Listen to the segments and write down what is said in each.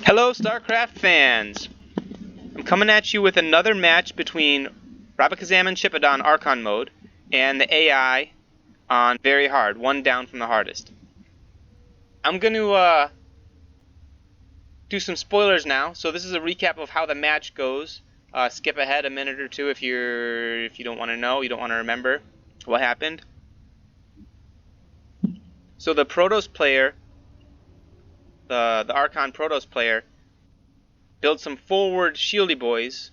Hello, StarCraft fans! I'm coming at you with another match between Robakazam and Chipadon Archon mode and the AI on very hard, one down from the hardest. I'm going to do some spoilers now, so this is a recap of how the match goes. Skip ahead a minute or two if you don't want to know, you don't want to remember what happened. So the Protoss player, the Archon Protoss player, built some forward Shieldy Bois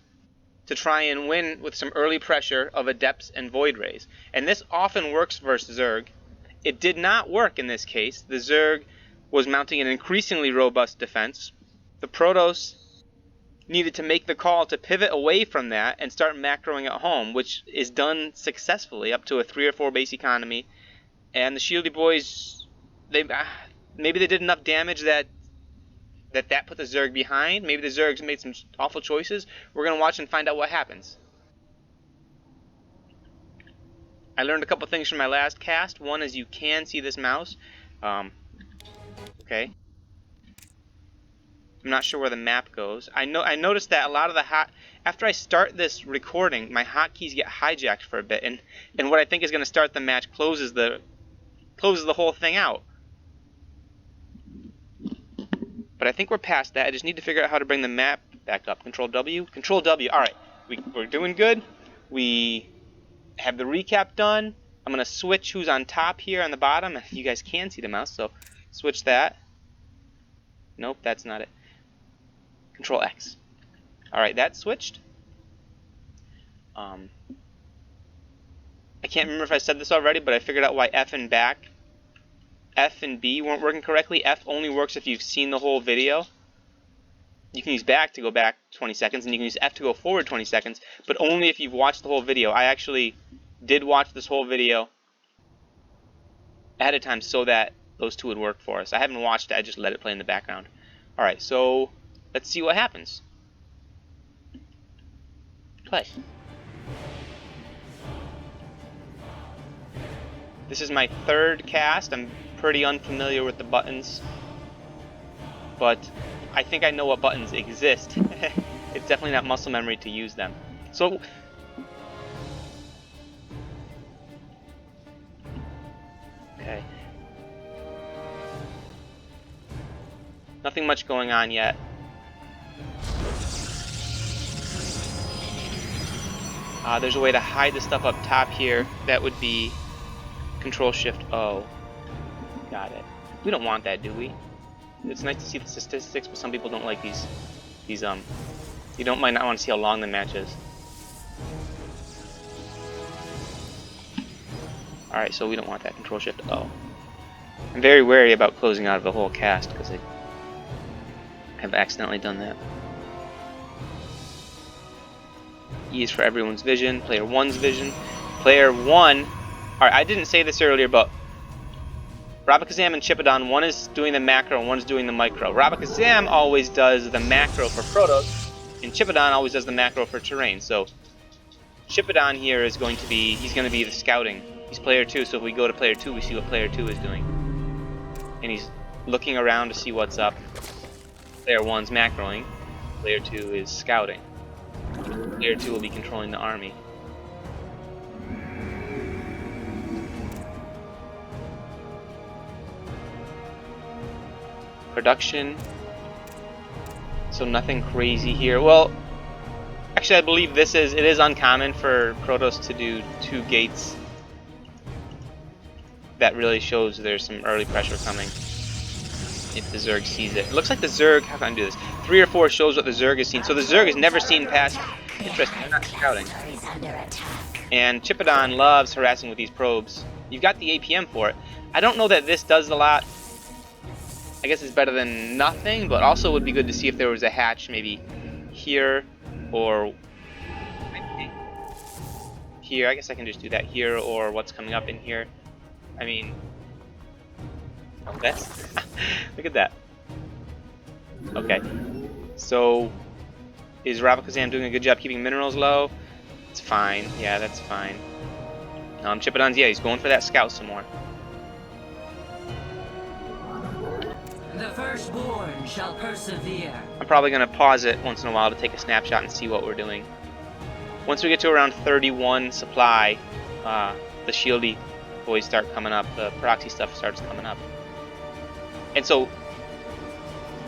to try and win with some early pressure of Adepts and Void Rays. And this often works versus Zerg. It did not work in this case. The Zerg was mounting an increasingly robust defense. The Protoss needed to make the call to pivot away from that and start macroing at home, which is done successfully up to a 3 or 4 base economy. And the Shieldy Boys, maybe they did enough damage that put the Zerg behind. Maybe the Zergs made some awful choices. We're going to watch and find out what happens. I learned a couple things from my last cast. One is you can see this mouse. Okay. I'm not sure where the map goes. I noticed that a lot of the after I start this recording, my hotkeys get hijacked for a bit, and what I think is going to start the match closes the whole thing out. But I think we're past that. I just need to figure out how to bring the map back up. Control W. Control W. All right. We're doing good. We have the recap done. I'm going to switch who's on top here on the bottom. You guys can see the mouse, so switch that. Nope, that's not it. Control X. All right, that's switched. I can't remember if I said this already, but I figured out why F and B weren't working correctly. F only works if you've seen the whole video. You can use back to go back 20 seconds, and you can use F to go forward 20 seconds, but only if you've watched the whole video. I actually did watch this whole video ahead of time so that those two would work for us. I haven't watched it, I just let it play in the background. Alright, so let's see what happens. Play. This is my third cast. I'm pretty unfamiliar with the buttons, but I think I know what buttons exist. It's definitely not muscle memory to use them. So okay, nothing much going on yet. There's a way to hide the stuff up top here. That would be Control Shift O. Got it. We don't want that, do we? It's nice to see the statistics, but some people don't like these you might not want to see how long the match is. Alright, so we don't want that. Control Shift O. I'm very wary about closing out of the whole cast because I have accidentally done that. E is for everyone's vision, player 1's vision. Player 1, alright, I didn't say this earlier, but Robakazam and Chipadon, one is doing the macro and one is doing the micro. Robakazam always does the macro for Protoss, and Chipadon always does the macro for terrain. So Chipadon here is going to be, he's going to be the scouting. He's player 2, so if we go to player 2, we see what player 2 is doing. And he's looking around to see what's up. Player 1's macroing, player 2 is scouting. Player 2 will be controlling the army. Production, so nothing crazy here. Well, actually I believe it is uncommon for Protoss to do 2 gates. That really shows there's some early pressure coming if the Zerg sees it. It looks like the Zerg, how can I do this? 3 or 4 shows what the Zerg has seen. So the Zerg has never seen past, interesting, they're not scouting. And Chipadon loves harassing with these probes. You've got the APM for it. I don't know that this does a lot. I guess it's better than nothing, but also would be good to see if there was a hatch maybe here or here. I guess I can just do that here, or what's coming up in here. I mean, that's look at that. Okay, so is Robakazam doing a good job keeping minerals low? It's fine. Yeah, that's fine. Chipadon's, yeah, he's going for that scout some more. The firstborn shall persevere. I'm probably going to pause it once in a while to take a snapshot and see what we're doing. Once we get to around 31 supply, the Shieldy boys start coming up. The proxy stuff starts coming up. And so,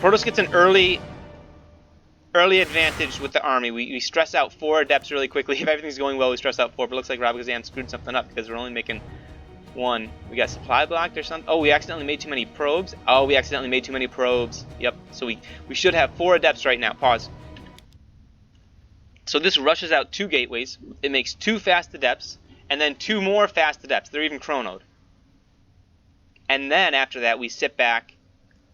Protoss gets an early advantage with the army. We stress out 4 adepts really quickly. If everything's going well, we stress out 4, but it looks like Robakazam screwed something up because we're only making 1. We got supply blocked or something. Oh, we accidentally made too many probes. Oh, we accidentally made too many probes. Yep, so we should have 4 adepts right now. Pause. So this rushes out 2 gateways. It makes 2 fast adepts, and then 2 more fast adepts. They're even chronoed. And then after that, we sit back.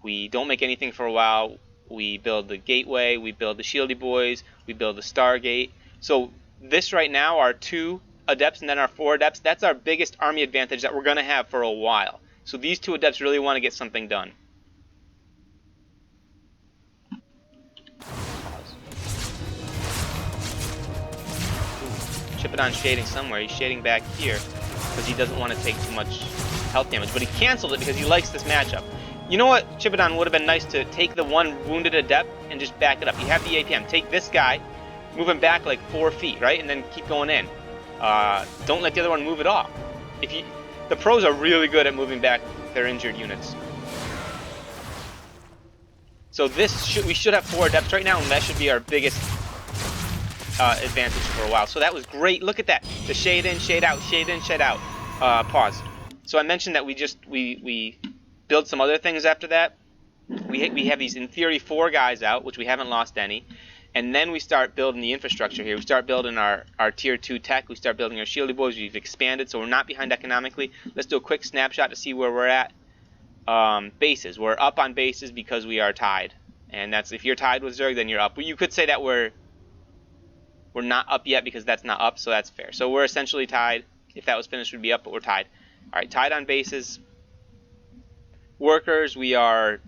We don't make anything for a while. We build the gateway. We build the Shieldy boys. We build the Stargate. So this right now are 2 adepts and then our 4 adepts. That's our biggest army advantage that we're going to have for a while. So these 2 adepts really want to get something done. Chipadon's shading somewhere. He's shading back here because he doesn't want to take too much health damage. But he canceled it because he likes this matchup. You know what, Chipadon, would have been nice to take the 1 wounded adept and just back it up. You have the APM. Take this guy, move him back like 4 feet, right? And then keep going in. Don't let the other one move it off. The pros are really good at moving back their injured units. So we should have 4 adepts right now, and that should be our biggest advantage for a while. So that was great. Look at that. The shade in, shade out, shade in, shade out. Pause. So I mentioned that we build some other things after that. We have these, in theory, 4 guys out, which we haven't lost any. And then we start building the infrastructure here. We start building our tier 2 tech. We start building our Shieldy boys. We've expanded, so we're not behind economically. Let's do a quick snapshot to see where we're at. Bases. We're up on bases because we are tied. And that's, if you're tied with Zerg, then you're up. But you could say that we're not up yet because that's not up, so that's fair. So we're essentially tied. If that was finished, we'd be up, but we're tied. All right, tied on bases. Workers, we are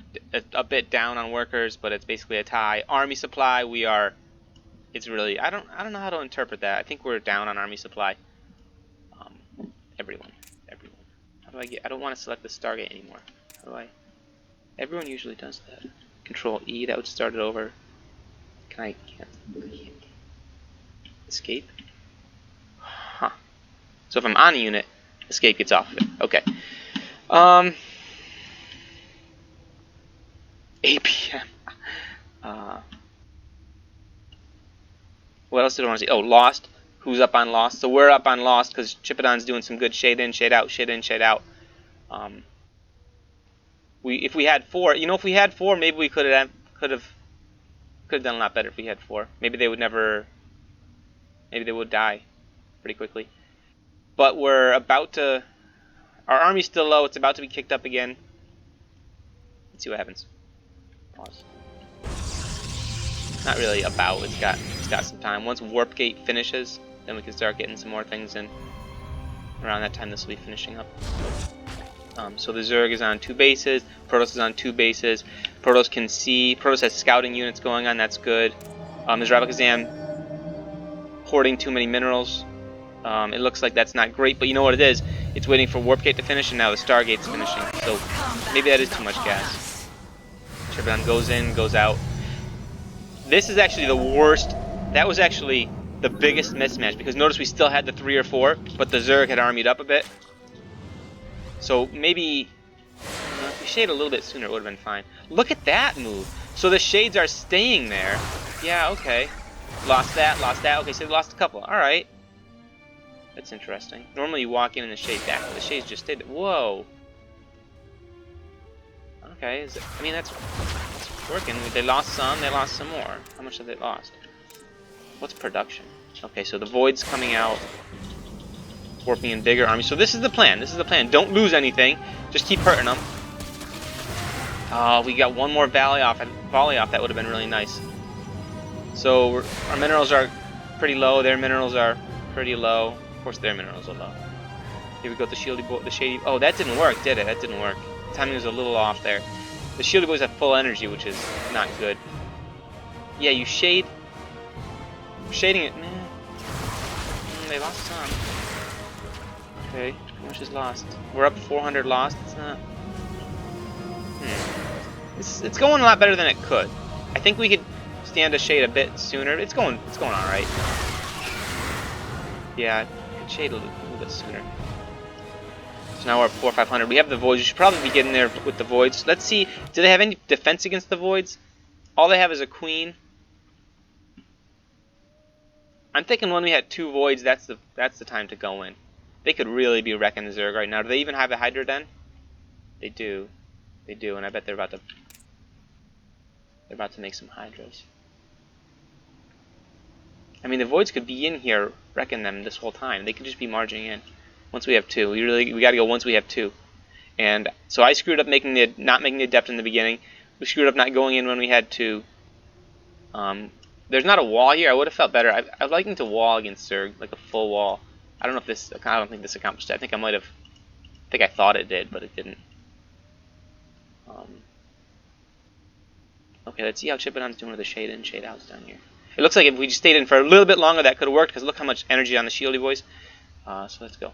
a bit down on workers, but it's basically a tie. Army supply, it's really, I don't know how to interpret that. I think we're down on army supply. Everyone. How do I don't want to select the Stargate anymore. How do I? Everyone usually does that. Control E, that would start it over. I can't. Escape? Huh. So if I'm on a unit, escape gets off of it. Okay. APM. What else did I want to see? Oh, Lost. Who's up on Lost? So we're up on Lost because Chipadon's doing some good shade in, shade out, shade in, shade out. If we had 4, if we had 4, maybe we could have done a lot better if we had 4. Maybe they would die pretty quickly. But we're about to. Our army's still low. It's about to be kicked up again. Let's see what happens. Pause. Not really about. It's got some time. Once Warp Gate finishes, then we can start getting some more things in. Around that time, this will be finishing up. So the Zerg is on 2 bases. Protoss is on 2 bases. Protoss can see. Protoss has scouting units going on. That's good. Is Robakazam hoarding too many minerals? It looks like that's not great, but you know what it is? It's waiting for Warp Gate to finish, and now the Stargate's finishing. So maybe that is too much gas. Chipadon goes in, goes out. This is actually the worst. That was actually the biggest mismatch, because notice we still had the 3 or 4, but the Zerg had armied up a bit. So maybe if we shade a little bit sooner, it would have been fine. Look at that move. So the shades are staying there. Yeah, okay. Lost that, lost that. Okay, so they lost a couple. All right. That's interesting. Normally you walk in and the shade back, but the shades just stayed there. Whoa. Okay, that's working. They lost some, they lost some more. How much have they lost? What's production? Okay, so the Void's coming out, warping in bigger armies. So this is the plan. This is the plan. Don't lose anything. Just keep hurting them. Oh, we got one more volley off. That would have been really nice. So our minerals are pretty low. Their minerals are pretty low. Of course, their minerals are low. Here we go. The shady. Oh, that didn't work, did it? That didn't work. The timing was a little off there. The Shieldy boys have full energy, which is not good. Yeah, you shade. Shading it. They lost some. Okay, how much is lost? We're up 400 lost. It's not. It's going a lot better than it could. I think we could stand a shade a bit sooner. It's going all right. Yeah, it could shade a little bit sooner. So now we're at 400 or 500. We have the voids. You should probably be getting there with the voids. Let's see. Do they have any defense against the voids? All they have is a queen. I'm thinking when we had 2 voids, that's the time to go in. They could really be wrecking the Zerg right now. Do they even have the Hydra Den? They do. They do, and I bet they're about to make some Hydras. I mean, the voids could be in here wrecking them this whole time. They could just be marching in. Once we have 2, we got to go once we have 2. And so I screwed up not making the adept in the beginning. We screwed up not going in when we had 2. There's not a wall here. I would have felt better. I'd like to wall against Zerg, like a full wall. I don't think this accomplished it. I think I thought it did, but it didn't. Okay, let's see how Chipadon's doing with the shade in, shade outs down here. It looks like if we just stayed in for a little bit longer, that could have worked, because look how much energy on the Shieldy boys. So let's go.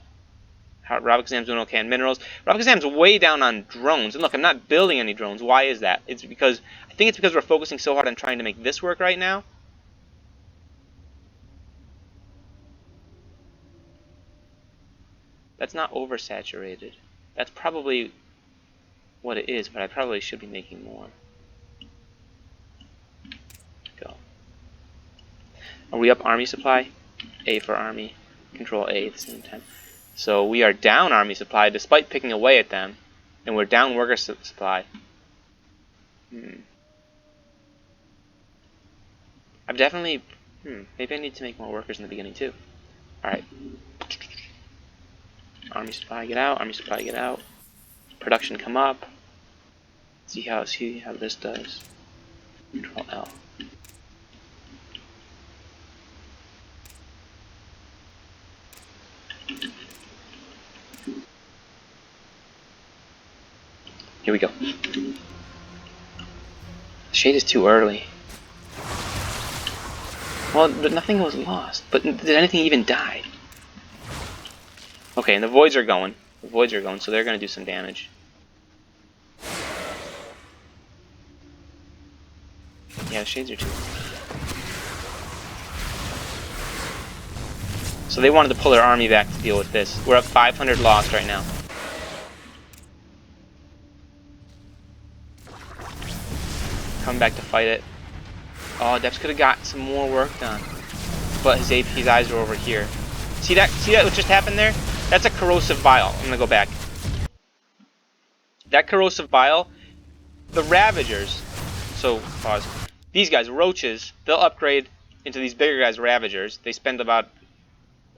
Robakazam's doing okay on minerals. Robakazam's way down on drones. And look, I'm not building any drones. Why is that? I think it's because we're focusing so hard on trying to make this work right now. That's not oversaturated. That's probably what it is, but I probably should be making more. Go. Are we up army supply? A for army. Control A at the same time. So we are down army supply despite picking away at them. And we're down worker supply. I've definitely... maybe I need to make more workers in the beginning too. Alright. Army supply, get out. Army supply, get out. Production, come up. See how this does. Control L. Here we go. The shade is too early. Well, but nothing was lost. But did anything even die? Okay, and the voids are going. The voids are going, so they're going to do some damage. Yeah, the shades are too. So they wanted to pull their army back to deal with this. We're up 500 lost right now. Coming back to fight it. Oh, Deps could have got some more work done. But his eyes are over here. See that what just happened there? That's a corrosive bile. I'm gonna go back. That corrosive bile, the Ravagers, so pause. These guys, roaches, they'll upgrade into these bigger guys, Ravagers. They spend about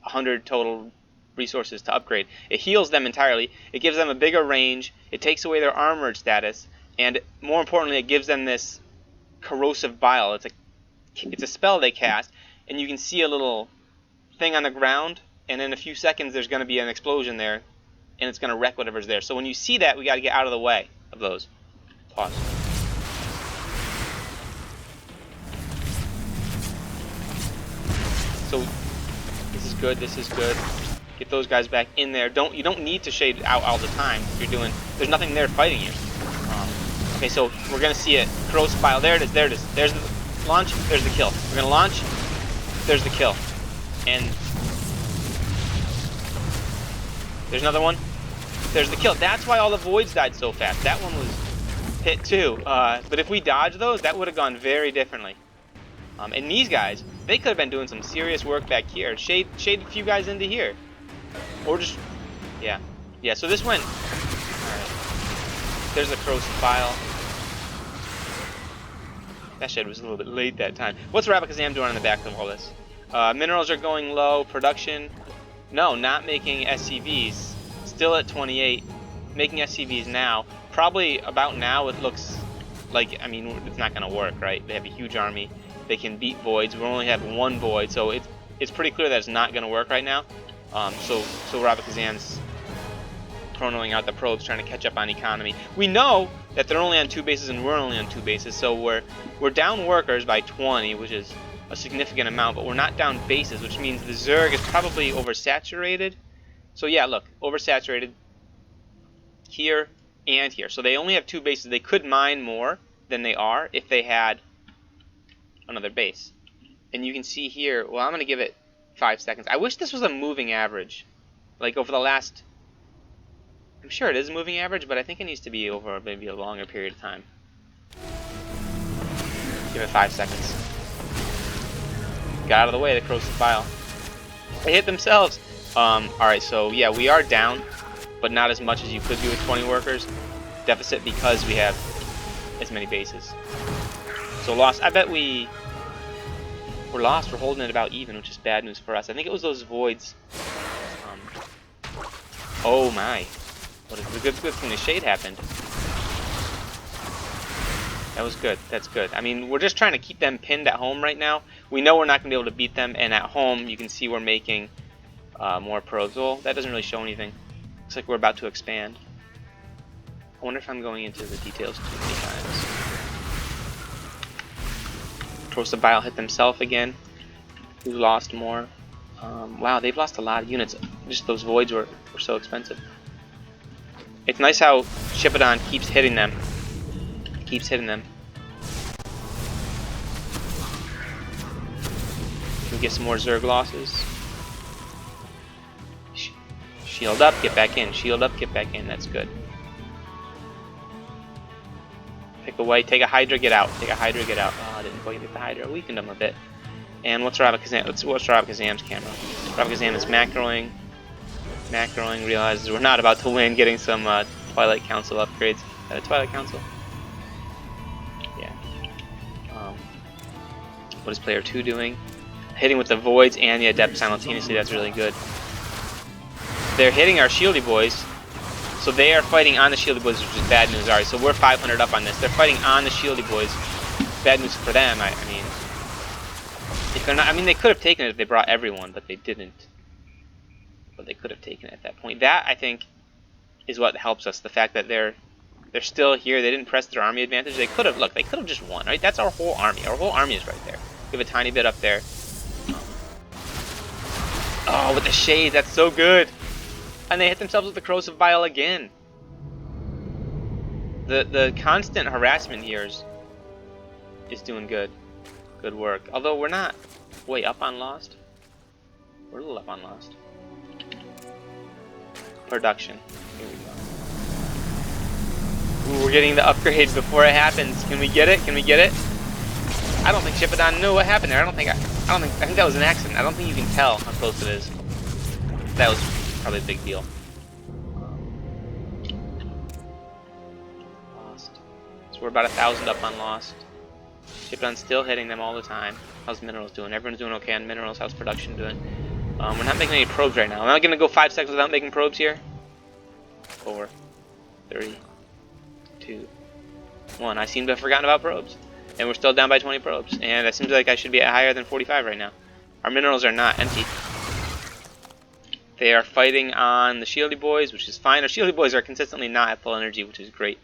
100 total resources to upgrade. It heals them entirely. It gives them a bigger range. It takes away their armored status, and more importantly, it gives them this corrosive bile. It's a spell they cast, and you can see a little thing on the ground, and in a few seconds there's going to be an explosion there, and it's going to wreck whatever's there. So when you see that, we got to get out of the way of those. Pause. So this is good. This is good. Get those guys back in there. You don't need to shade out all the time. If you're doing, there's nothing there fighting you. Okay, so we're gonna see it. Corrosive bile. There it is. There it is. There's the launch. There's the kill. We're gonna launch. There's the kill. And there's another one. There's the kill. That's why all the voids died so fast. That one was hit too. But if we dodged those, that would have gone very differently. And these guys, they could have been doing some serious work back here. Shade a few guys into here. Or just, yeah. Yeah, so this went, alright. There's the corrosive bile. That shed was a little bit late that time. What's Robakazam doing on the back of all this? Minerals are going low. Production, no, not making SCVs. Still at 28. Making SCVs now. Probably about now it looks like, I mean, it's not going to work, right? They have a huge army. They can beat voids. We only have one void, so it's pretty clear that it's not going to work right now. So Robakazam's chronoing out the probes, trying to catch up on economy. We know that they're only on 2 bases and we're only on 2 bases, so we're down workers by 20, which is a significant amount, but we're not down bases, which means the Zerg is probably oversaturated. So yeah, look, oversaturated here and here. So they only have 2 bases. They could mine more than they are if they had another base. And you can see here, well, I'm going to give it 5 seconds. I wish this was a moving average. Like over the last, I'm sure it is a moving average, but I think it needs to be over maybe a longer period of time. Give it 5 seconds. Got out of the way, the corrosive bile. They hit themselves. Alright, so yeah, we are down, but not as much as you could be with 20 workers. Deficit because we have as many bases. So lost. I bet we're lost. We're holding it about even, which is bad news for us. I think it was those voids. Oh my. What a good thing the shade happened. That was good. That's good. I mean, we're just trying to keep them pinned at home right now. We know we're not going to be able to beat them, and at home, you can see we're making more probes. Well, that doesn't really show anything. Looks like we're about to expand. I wonder if I'm going into the details too many times. Corrosive bile hit themselves again. We lost more. Wow, they've lost a lot of units. Just those voids were so expensive. It's nice how Chipadon keeps hitting them. Keeps hitting them. Can we get some more Zerg losses? Shield up, get back in. Shield up, get back in. That's good. Pick away. Take a Hydra, get out. Take a Hydra, get out. Oh, I didn't quite get the Hydra. Weakened them a bit. And what's Robakazam? Let's watch Robakazam's camera. Robakazam is macroing. Macroing, realizes we're not about to win, getting some Twilight Council upgrades. Is that a Twilight Council? Yeah. What is player 2 doing? Hitting with the Voids and the Adept simultaneously, that's really good. They're hitting our Shieldy boys, so they are fighting on the Shieldy boys, which is bad news. Alright, so we're 500 up on this. They're fighting on the Shieldy boys. Bad news for them, I mean. If they're not, I mean, they could have taken it if they brought everyone, but they didn't. But they could have taken it at that point. That, I think, is what helps us. The fact that they're still here. They didn't press their army advantage. They could have, look, they could have just won, right? That's our whole army. Our whole army is right there. We have a tiny bit up there. Oh, with the shade, that's so good. And they hit themselves with the corrosive bile again. The constant harassment here is doing good. Good work. Although we're not way up on Lost. We're a little up on Lost. Production. Here we go. Ooh, we're getting the upgrade before it happens. Can we get it? Can we get it? I don't think Chipadon knew what happened there. I think that was an accident. I don't think you can tell how close it is. That was probably a big deal. Lost. So we're about 1,000 up on Lost. Chipadon's still hitting them all the time. How's Minerals doing? Everyone's doing okay on Minerals. How's Production doing? We're not making any probes right now. Am I going to go 5 seconds without making probes here? 4, 3, 2, 1. I seem to have forgotten about probes. And we're still down by 20 probes. And it seems like I should be at higher than 45 right now. Our minerals are not empty. They are fighting on the Shieldy boys, which is fine. Our Shieldy boys are consistently not at full energy, which is great.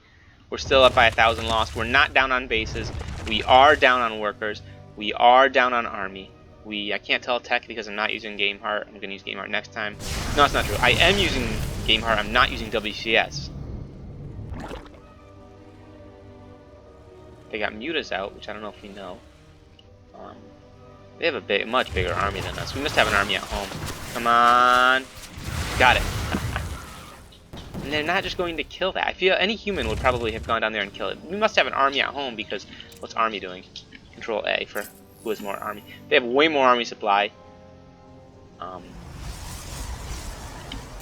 We're still up by 1,000 lost. We're not down on bases. We are down on workers. We are down on army. I can't tell tech because I'm not using Game Heart. I'm going to use Game Heart next time. No, it's not true. I am using Game Heart. I'm not using WCS. They got Mutas out, which I don't know if we know. They have a much bigger army than us. We must have an army at home. Come on. Got it. And they're not just going to kill that. I feel any human would probably have gone down there and killed it. We must have an army at home because what's army doing? Control A for who has more army. They have way more army supply.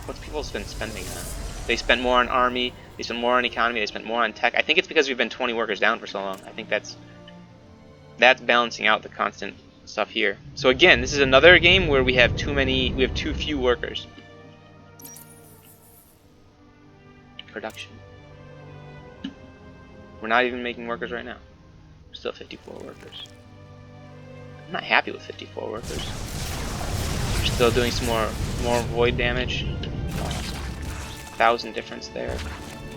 What's people been spending on? They spent more on army. They spent more on economy. They spent more on tech. I think it's because we've been 20 workers down for so long. I think that's balancing out the constant stuff here. So again, this is another game where we have too few workers. Production. We're not even making workers right now. We're still 54 workers. I'm not happy with 54 workers. We're still doing some more void damage. 1,000 difference there.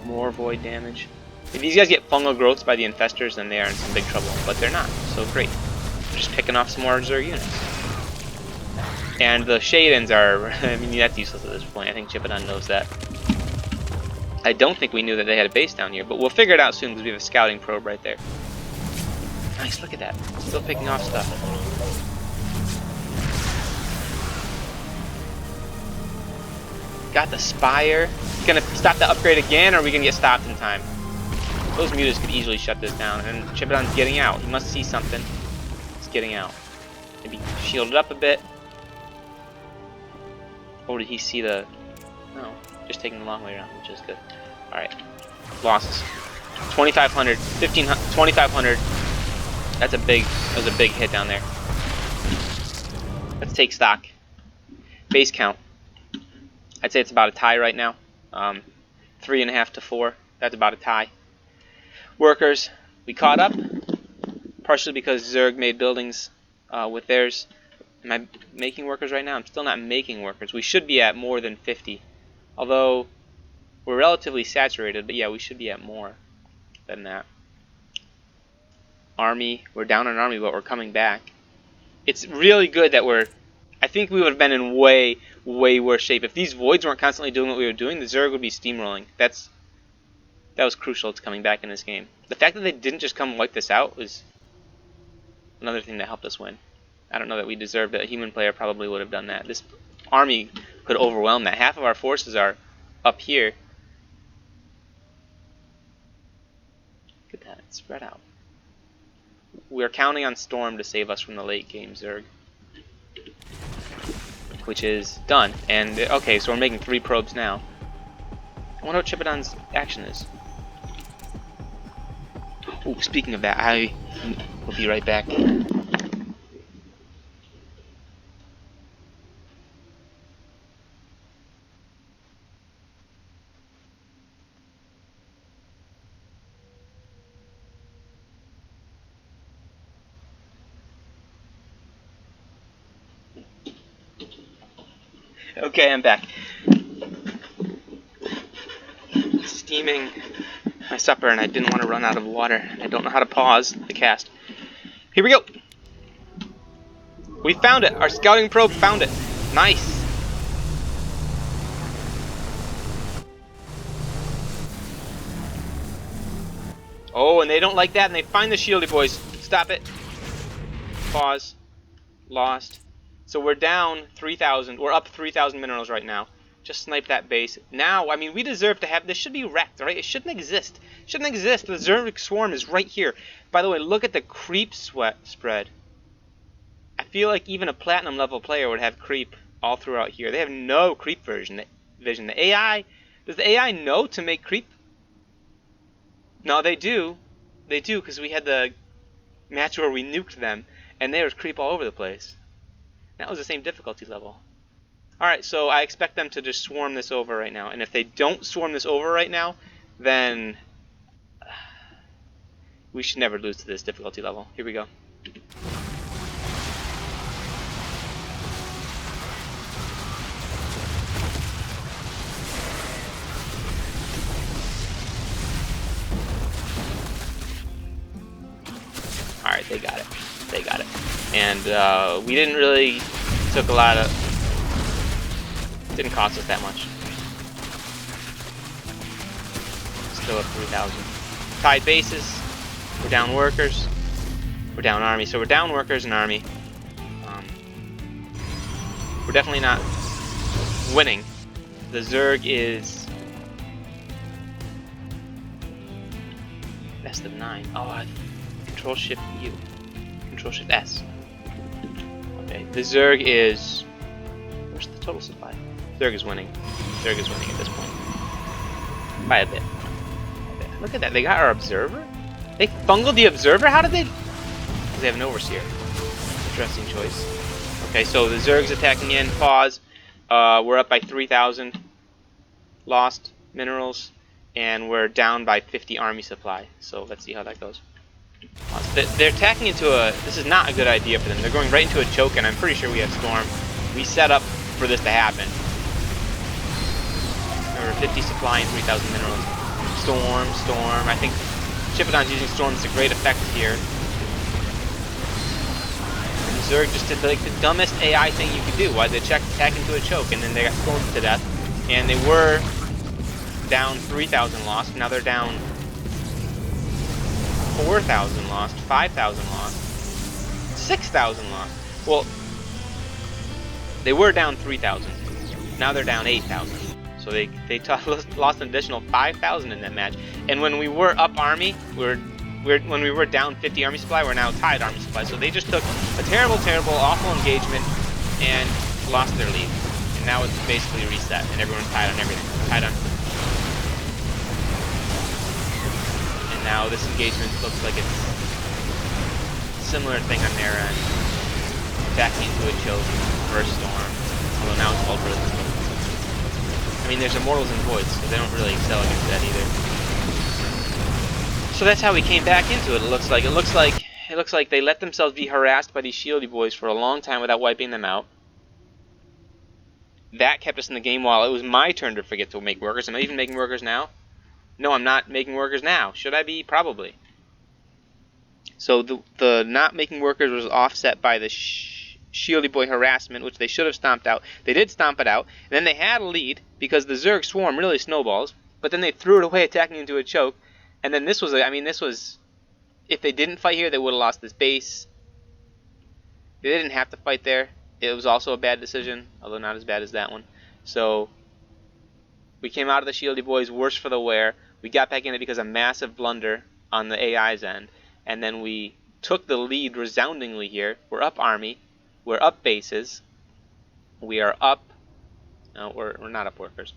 More void damage. If these guys get fungal growths by the infestors, then they are in some big trouble. But they're not, so great. We're just picking off some more Zerg units. And the shade-ins are, I mean, that's useless at this point. I think Chipadon knows that. I don't think we knew that they had a base down here, but we'll figure it out soon because we have a scouting probe right there. Nice, look at that. Still picking off stuff. Got the Spire. Gonna stop the upgrade again, or are we gonna get stopped in time? Those mutas could easily shut this down, and Chipadon's getting out. He must see something. He's getting out. Maybe shielded up a bit. Or did he see the... No, just taking the long way around, which is good. Alright. Losses. 2,500, 1,500, 2,500. That was a big hit down there. Let's take stock. Base count. I'd say it's about a tie right now. 3.5 to 4. That's about a tie. Workers, we caught up. Partially because Zerg made buildings with theirs. Am I making workers right now? I'm still not making workers. We should be at more than 50. Although, we're relatively saturated, but yeah, we should be at more than that. Army, we're down on army, but we're coming back. It's really good that I think we would have been in way, way worse shape. If these voids weren't constantly doing what we were doing, the Zerg would be steamrolling. That was crucial to coming back in this game. The fact that they didn't just come wipe this out was another thing that helped us win. I don't know that we deserved it. A human player probably would have done that. This army could overwhelm that. Half of our forces are up here. Look at that, it's spread out. We're counting on Storm to save us from the late game Zerg. Which is done. And, okay, so we're making 3 probes now. I wonder what Chipadon's action is. Oh, speaking of that, I will be right back. Okay, I'm back. Steaming my supper, and I didn't want to run out of water. I don't know how to pause the cast. Here we go. We found it. Our scouting probe found it. Nice. Oh, and they don't like that, and they find the Shieldy boys. Stop it. Pause. Lost. So we're down 3,000. We're up 3,000 minerals right now. Just snipe that base. Now, I mean, we deserve to have... This should be wrecked, right? It shouldn't exist. It shouldn't exist. The Zerg swarm is right here. By the way, look at the creep spread. I feel like even a platinum level player would have creep all throughout here. They have no creep vision. The AI... Does the AI know to make creep? No, they do. They do, because we had the match where we nuked them, and there was creep all over the place. That was the same difficulty level. Alright, so I expect them to just swarm this over right now. And if they don't swarm this over right now, then we should never lose to this difficulty level. Here we go. Alright, they got it. They got it. And we didn't really took a lot of... Didn't cost us that much. Still up 3,000. Tied bases. We're down workers. We're down army. So we're down workers and army. We're definitely not winning. The Zerg is best of 9. Oh, Control Shift U. Control Shift S. Okay, the Zerg is... Where's the total supply? Zerg is winning. Zerg is winning at this point. By a bit. Look at that, they got our Observer? They fungled the Observer? How did they... Because they have an Overseer. Interesting choice. Okay, so the Zerg's attacking in. Pause. We're up by 3,000. Lost minerals. And we're down by 50 army supply. So let's see how that goes. They're attacking into a... This is not a good idea for them. They're going right into a choke, and I'm pretty sure we have Storm. We set up for this to happen. Remember, 50 supply and 3,000 minerals. Storm. I think Chipadon's using Storm to great effect here. Zerg just did like the dumbest AI thing you could do. Why they attack into a choke, and then they got thrown to death. And they were down 3,000 lost. Now they're down 4,000 lost, 5,000 lost, 6,000 lost. Well, they were down 3,000. Now they're down 8,000. So they lost an additional 5,000 in that match. And when we were up army, when we were down 50 army supply, we're now tied army supply. So they just took a terrible, awful engagement and lost their lead. And now it's basically reset, and everyone's tied on everything. Tied on. And now this engagement looks like it's a similar thing on their end. Attacking into a choke or a storm. Although now it's called resistance. I mean, there's immortals and voids, so they don't really excel against that either. So that's how we came back into it. It looks like they let themselves be harassed by these Shieldy boys for a long time without wiping them out. That kept us in the game while it was my turn to forget to make workers. Am I even making workers now? No, I'm not making workers now. Should I be? Probably. So the not making workers was offset by the Shieldy boy harassment, which they should have stomped out. They did stomp it out. And then they had a lead because the Zerg swarm really snowballs. But then they threw it away, attacking into a choke. And then this was, if they didn't fight here, they would have lost this base. They didn't have to fight there. It was also a bad decision, although not as bad as that one. So we came out of the Shieldy boys worse for the wear. We got back in it because of a massive blunder on the AI's end. And then we took the lead resoundingly here. We're up army. We're up bases. We are up... No, we're not up workers.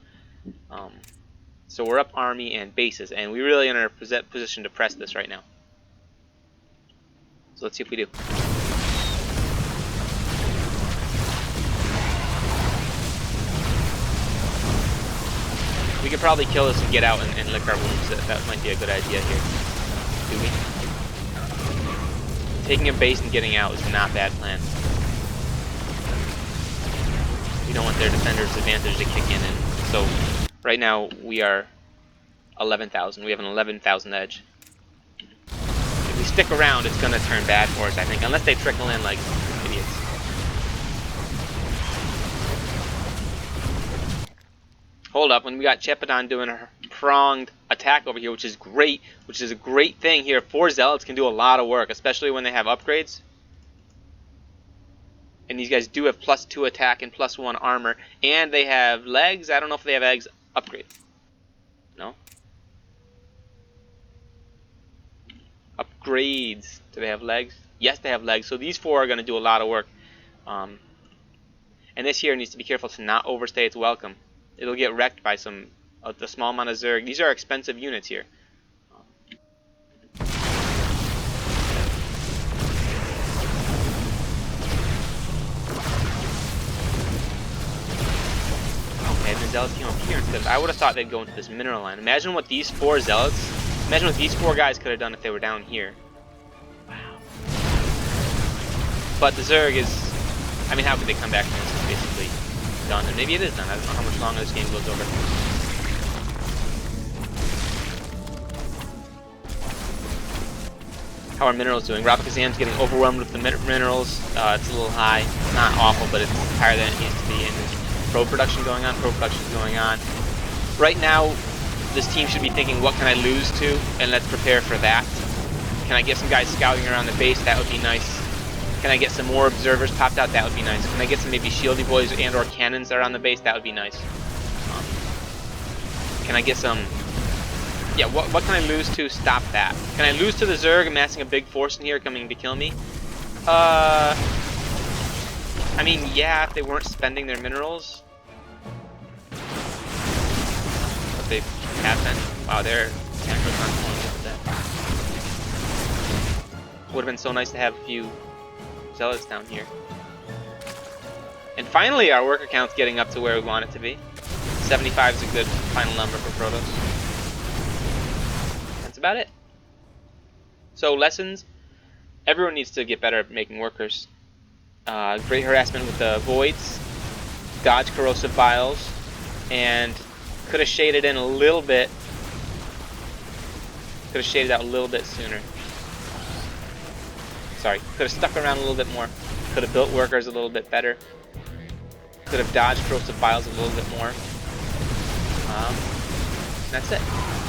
So we're up army and bases. And we really are in a position to press this right now. So let's see if we do. We could probably kill this and get out and lick our wounds. That might be a good idea here. Do we? Taking a base and getting out is not a bad plan. We don't want their defender's advantage to kick in. And so right now we are 11,000. We have an 11,000 edge. If we stick around, it's going to turn bad for us, I think, unless they trickle in like idiots. Hold up, when we got Chipadon doing a pronged attack over here, which is great, which is a great thing here. 4 Zealots can do a lot of work, especially when they have upgrades. And these guys do have +2 attack and +1 armor, and they have legs. I don't know if they have eggs upgrade. No? Upgrades. Do they have legs? Yes, they have legs. So these 4 are going to do a lot of work. And this here needs to be careful to not overstay its welcome. It'll get wrecked by a small amount of Zerg. These are expensive units here. Okay, the Zealots came up here instead. I would have thought they'd go into this mineral line. Imagine what these 4 Zealots, imagine what these 4 guys could have done if they were down here. Wow. But the Zerg is, I mean, how could they come back from this? It's basically done, and maybe it is done. I don't know how much longer this game goes over. How are minerals doing? Robakazam's getting overwhelmed with the minerals. It's a little high. It's not awful, but it's higher than it needs to be. And there's pro production going on. Pro production is going on. Right now, this team should be thinking, what can I lose to? And let's prepare for that. Can I get some guys scouting around the base? That would be nice. Can I get some more observers popped out? That would be nice. Can I get some maybe Shieldy boys and or cannons that are on the base? That would be nice. Can I get some... Yeah, what can I lose to stop that? Can I lose to the Zerg amassing a big force in here coming to kill me? I mean, yeah, if they weren't spending their minerals. But they have been. Wow, their tanker's not pulling with that. Would have been so nice to have a few Zealots down here. And finally our worker count's getting up to where we want it to be. 75 is a good final number for Protoss. That's about it. So lessons, everyone needs to get better at making workers. Great harassment with the voids, dodge corrosive biles, and could have shaded in a little bit. Could have shaded out a little bit sooner. Sorry, could have stuck around a little bit more. Could have built workers a little bit better. Could have dodged corrosive biles a little bit more. That's it.